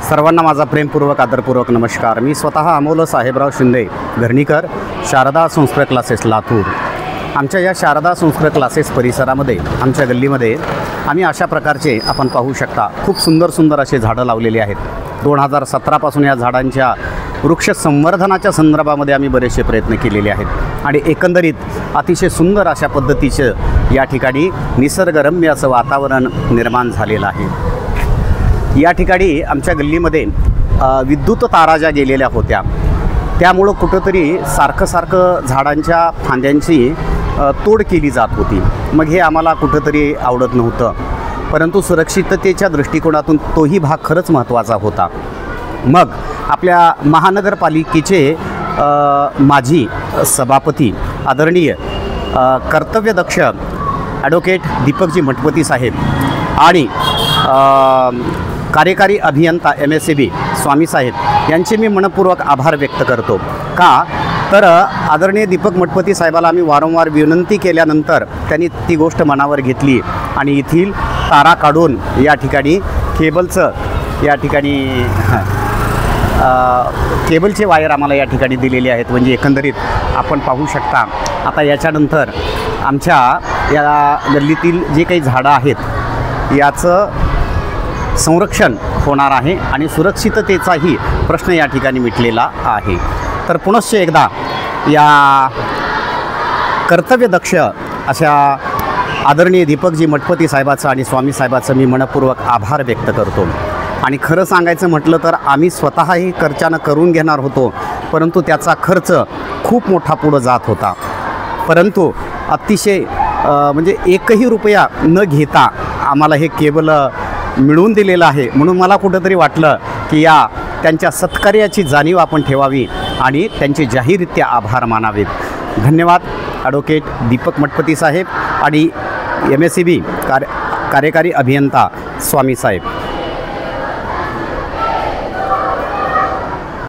सर्वांना माझा प्रेमपूर्वक आदरपूर्वक नमस्कार। मी स्वतः अमोल साहेबराव शिंदे, घरणीकर, शारदा संस्कृत क्लासेस लातूर। आमच्या या शारदा संस्कृत क्लासेस परिसरामध्ये, आमच्या गल्लीमध्ये आम्ही अशा प्रकारचे आपण पाहू शकता खूप सुंदर सुंदर असे झाडं लावलेली आहेत। 2017 पासून या झाडांच्या वृक्ष संवर्धनाच्या संदर्भामध्ये आम्ही बरेचसे प्रयत्न केलेले आहेत आणि एकंदरीत अतिशय सुंदर अशा पद्धतीचं या ठिकाणी निसर्गरम्य असं वातावरण निर्माण झालेलं आहे। या ठिकाणी आमच्या गल्लीमध्ये विद्युत तारा ज्या गेलेल्या होत्या, त्यामुळं कुठंतरी सारखं झाडांच्या फांद्यांची तोड केली जात होती। मग हे आम्हाला कुठंतरी आवडत नव्हतं, परंतु सुरक्षिततेच्या दृष्टिकोनातून तोही भाग खरंच महत्त्वाचा होता। मग आपल्या महानगरपालिकेचे माजी सभापती आदरणीय कर्तव्यदक्ष ॲडव्होकेट दीपकजी मठपती साहेब आणि कार्यकारी अभियंता MSCB स्वामी साहेब यांचे मी मनपूर्वक आभार व्यक्त करतो। का तर आदरणीय दीपक मठपती साहेबाला आम्ही वारंवार विनंती केल्यानंतर त्यांनी ती गोष्ट मनावर घेतली आणि येथील तारा काढून या ठिकाणी केबलचं या ठिकाणी केबलचे वायर आम्हाला या ठिकाणी दिलेले आहेत। म्हणजे एकंदरीत आपण पाहू शकता आता याच्यानंतर आमच्या या गल्लीतील जे काही झाडं आहेत याचं संरक्षण होणार आहे आणि सुरक्षिततेचाही प्रश्न या ठिकाणी मिटलेला आहे। तर पुनश्च एकदा या कर्तव्यदक्ष अशा आदरणीय दीपकजी मठपती साहेबाचं आणि स्वामी साहेबाचं मी मनपूर्वक आभार व्यक्त करतो। आणि खरं सांगायचं म्हटलं तर आम्ही स्वतःही खर्चानं करून घेणार होतो, परंतु त्याचा खर्च खूप मोठा पुढं जात होता। परंतु अतिशय म्हणजे एकही रुपया न घेता आम्हाला हे केबल मिळवून दिलेलं आहे, म्हणून मला कुठंतरी वाटलं की या त्यांच्या सत्कार्याची जाणीव आपण ठेवावी आणि त्यांचे जाहीररित्या आभार मानावेत। धन्यवाद ॲडव्होकेट दीपक मठपती साहेब आणि MSCB कार्यकारी अभियंता स्वामी साहेब।